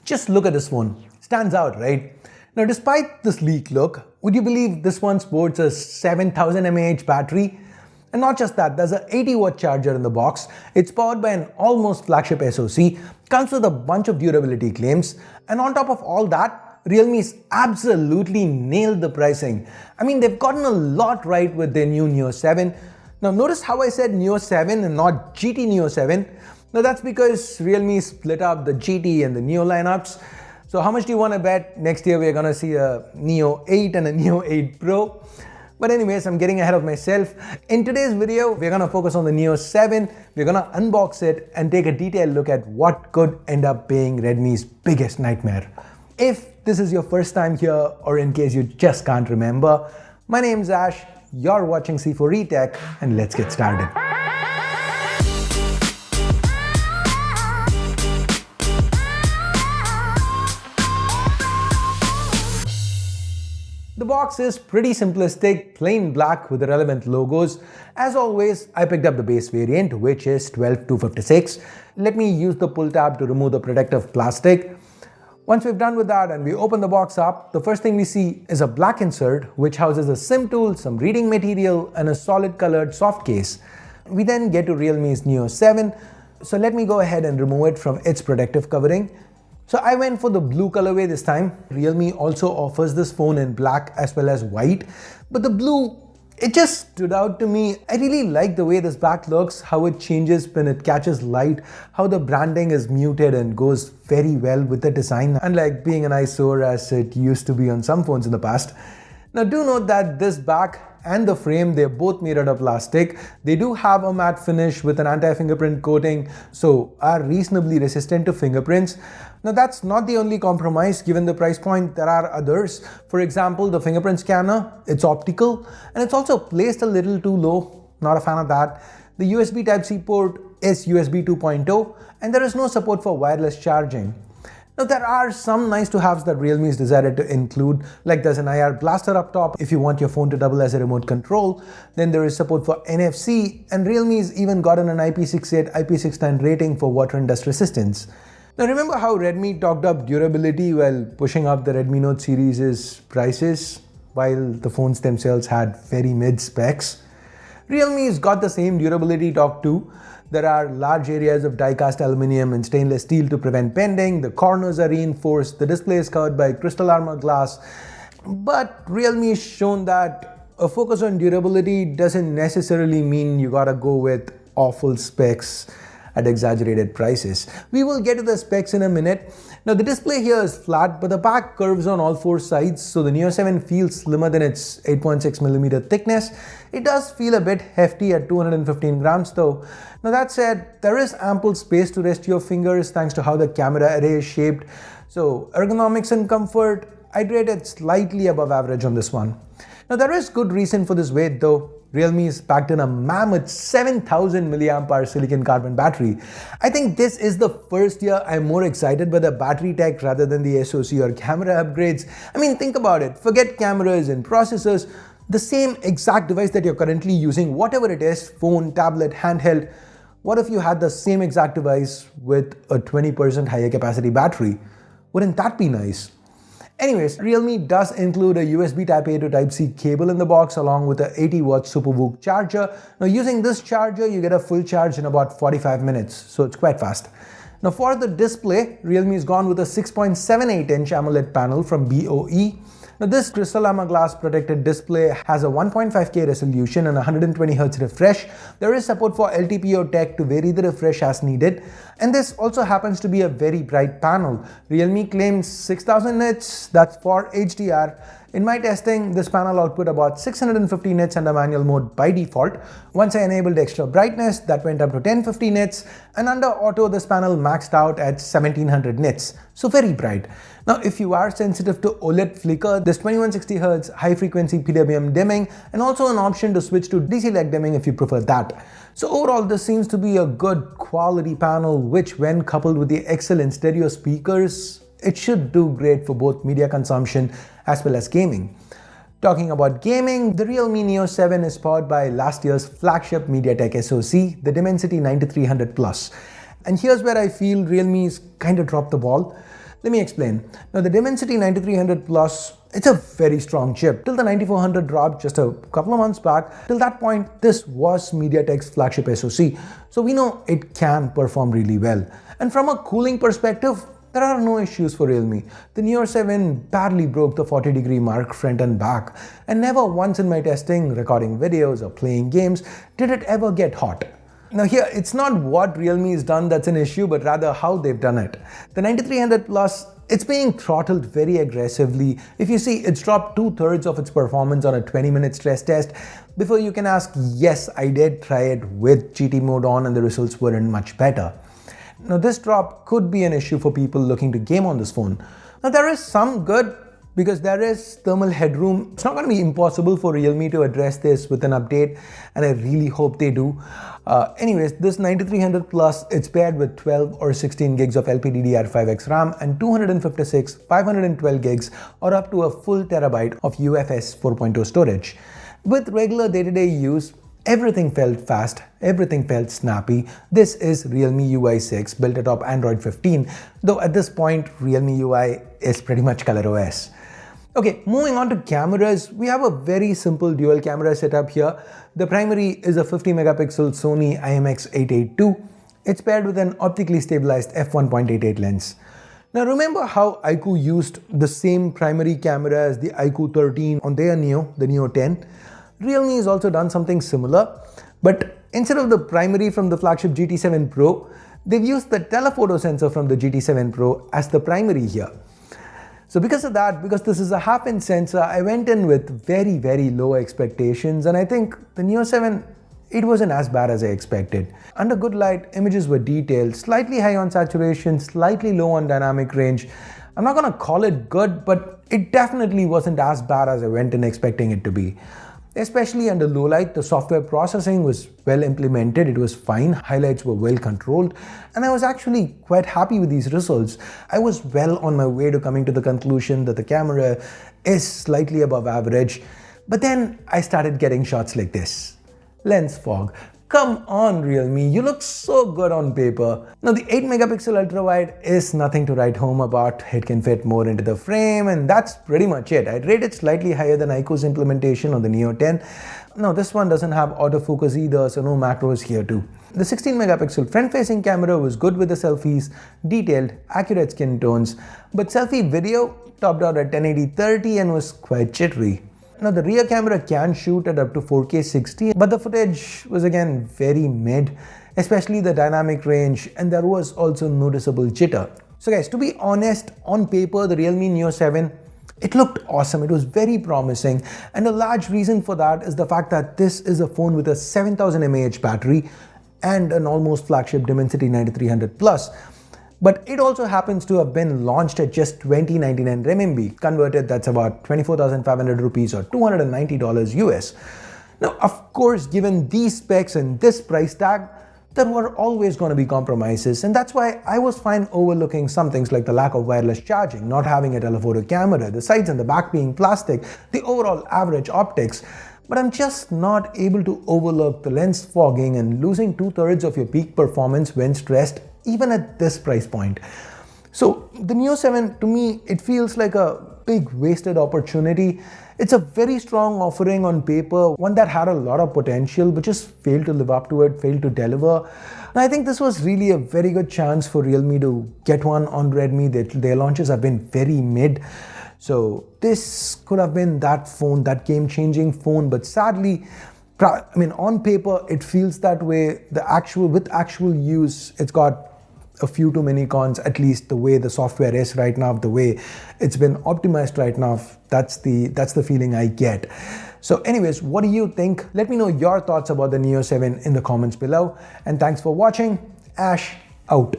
Just look at this phone. Stands out, right? Now, despite this sleek look, would you believe this one sports a 7000 mAh battery? And not just that, there's an 80-watt charger in the box. It's powered by an almost flagship SoC, comes with a bunch of durability claims, and on top of all that, Realme's absolutely nailed the pricing. I mean, they've gotten a lot right with their new Neo 7. Now notice how I said Neo 7 and not GT Neo 7. Now that's because Realme split up the GT and the Neo lineups. So how much do you want to bet next year we're gonna see a Neo 8 and a Neo 8 Pro? But anyways, I'm getting ahead of myself. In today's video, we're gonna focus on the Neo 7. We're gonna unbox it and take a detailed look at what could end up being Redmi's biggest nightmare. If this is your first time here, or in case you just can't remember, my name's Ash, you're watching C4E Tech, and let's get started. The box is pretty simplistic, plain black with the relevant logos. As always, I picked up the base variant, which is 12256. Let me use the pull tab to remove the protective plastic. Once we've done with that and we open the box up, the first thing we see is a black insert which houses a SIM tool, some reading material, and a solid colored soft case. We then get to Realme's Neo 7, so let me go ahead and remove it from its protective covering. So I went for the blue colorway this time. Realme also offers this phone in black as well as white, but the blue, it just stood out to me. I really like the way this back looks, how it changes when it catches light, how the branding is muted and goes very well with the design, unlike being an eyesore as it used to be on some phones in the past. Now do note that this back and the frame, they're both made out of plastic. They do have a matte finish with an anti-fingerprint coating, so are reasonably resistant to fingerprints. Now that's not the only compromise. Given the price point, there are others. For example, the fingerprint scanner, it's optical, and it's also placed a little too low. Not a fan of that. The USB Type-C port is USB 2.0, and there is no support for wireless charging. Now there are some nice to haves that Realme's decided to include, like there's an IR blaster up top if you want your phone to double as a remote control. Then there is support for NFC, and Realme's even gotten an IP68, IP69 rating for water and dust resistance. Now remember how Redmi talked up durability while pushing up the Redmi Note series' prices, while the phones themselves had very mid specs? Realme's got the same durability talk too. There are large areas of die-cast aluminum and stainless steel to prevent bending, the corners are reinforced, the display is covered by crystal armor glass. But Realme has shown that a focus on durability doesn't necessarily mean you gotta go with awful specs at exaggerated prices. We will get to the specs in a minute. Now the display here is flat, but the back curves on all four sides, so the Neo 7 feels slimmer than its 8.6mm thickness. It does feel a bit hefty at 215 grams though. Now that said, there is ample space to rest your fingers thanks to how the camera array is shaped. So ergonomics and comfort, I'd rate it slightly above average on this one. Now there is good reason for this weight though. Realme is packed in a mammoth 7000 mAh silicon carbon battery. I think this is the first year I'm more excited by the battery tech rather than the SoC or camera upgrades. I mean, think about it. Forget cameras and processors. The same exact device that you're currently using, whatever it is, phone, tablet, handheld, what if you had the same exact device with a 20% higher capacity battery? Wouldn't that be nice? Anyways, Realme does include a USB Type-A to Type-C cable in the box along with a 80-watt SuperVOOC charger. Now using this charger, you get a full charge in about 45 minutes, so it's quite fast. Now for the display, Realme's gone with a 6.78-inch AMOLED panel from BOE. Now this crystal armor glass protected display has a 1.5K resolution and 120Hz refresh. There is support for LTPO tech to vary the refresh as needed. And this also happens to be a very bright panel. Realme claims 6000 nits, that's for HDR. In my testing, this panel output about 650 nits under manual mode by default. Once I enabled extra brightness, that went up to 1050 nits, and under auto, this panel maxed out at 1700 nits, so very bright. Now, if you are sensitive to OLED flicker, there's 2160Hz high frequency PWM dimming, and also an option to switch to DC lag dimming if you prefer that. So overall, this seems to be a good quality panel, which when coupled with the excellent stereo speakers, it should do great for both media consumption as well as gaming. Talking about gaming, the Realme Neo 7 is powered by last year's flagship Mediatek SoC, the Dimensity 9300 Plus. And here's where I feel Realme's kind of dropped the ball. Let me explain. Now the Dimensity 9300 Plus, it's a very strong chip. Till the 9400 dropped just a couple of months back, till that point, this was Mediatek's flagship SoC. So we know it can perform really well. And from a cooling perspective, there are no issues for Realme. The Neo 7 barely broke the 40-degree mark front and back, and never once in my testing, recording videos or playing games, did it ever get hot. Now here, it's not what Realme has done that's an issue, but rather how they've done it. The 9300 Plus, it's being throttled very aggressively. If you see, it's dropped 2/3 of its performance on a 20-minute stress test. Before you can ask, yes, I did try it with GT mode on and the results weren't much better. Now this drop could be an issue for people looking to game on this phone. Now there is some good because there is thermal headroom. It's not going to be impossible for Realme to address this with an update, and I really hope they do. Anyways, this 9300 Plus, it's paired with 12 or 16 gigs of LPDDR5X RAM and 256, 512 gigs or up to a full terabyte of UFS 4.0 storage. With regular day-to-day use, everything felt fast, everything felt snappy. This is Realme UI 6 built atop Android 15, though at this point Realme UI is pretty much ColorOS. Okay, moving on to cameras, we have a very simple dual camera setup here. The primary is a 50 megapixel Sony IMX882. It's paired with an optically stabilized f1.88 lens. Now remember how iQOO used the same primary camera as the iQOO 13 on their Neo, the Neo 10? Realme has also done something similar, but instead of the primary from the flagship GT7 Pro, they've used the telephoto sensor from the GT7 Pro as the primary here. So because of that, because this is a half-inch sensor, I went in with very, very low expectations, and I think the Neo 7, it wasn't as bad as I expected. Under good light, images were detailed, slightly high on saturation, slightly low on dynamic range. I'm not gonna call it good, but it definitely wasn't as bad as I went in expecting it to be. Especially under low light, the software processing was well implemented, it was fine, highlights were well controlled, and I was actually quite happy with these results. I was well on my way to coming to the conclusion that the camera is slightly above average, but then I started getting shots like this. Lens fog. Come on Realme, you look so good on paper. Now the 8 megapixel ultra wide is nothing to write home about. It can fit more into the frame, and that's pretty much it. I'd rate it slightly higher than iQOO's implementation on the Neo 10. Now this one doesn't have autofocus either, so no macros here too. The 16 megapixel front facing camera was good with the selfies, detailed, accurate skin tones, but selfie video topped out at 1080-30 and was quite jittery. Now the rear camera can shoot at up to 4K 60, but the footage was again very mid, especially the dynamic range, and there was also noticeable jitter. So guys, to be honest, on paper the Realme Neo 7, it looked awesome, it was very promising, and a large reason for that is the fact that this is a phone with a 7000 mAh battery and an almost flagship Dimensity 9300 Plus. But it also happens to have been launched at just 2099 renminbi. Converted, that's about 24,500 rupees or $290 US. Now, of course, given these specs and this price tag, there were always going to be compromises, and that's why I was fine overlooking some things like the lack of wireless charging, not having a telephoto camera, the sides and the back being plastic, the overall average optics. But I'm just not able to overlook the lens fogging and losing 2/3 of your peak performance when stressed, even at this price point. So the Neo 7, to me, it feels like a big wasted opportunity. It's a very strong offering on paper, one that had a lot of potential, but just failed to live up to it, failed to deliver. And I think this was really a very good chance for Realme to get one on Redmi. Their launches have been very mid. So this could have been that phone, that game-changing phone, but sadly, I mean, on paper, it feels that way. With actual use, it's got a few too many cons, at least the way the software is right now, the way it's been optimized right now. That's the feeling I get. So anyways, what do you think? Let me know your thoughts about the Neo 7 in the comments below. And thanks for watching. Ash out.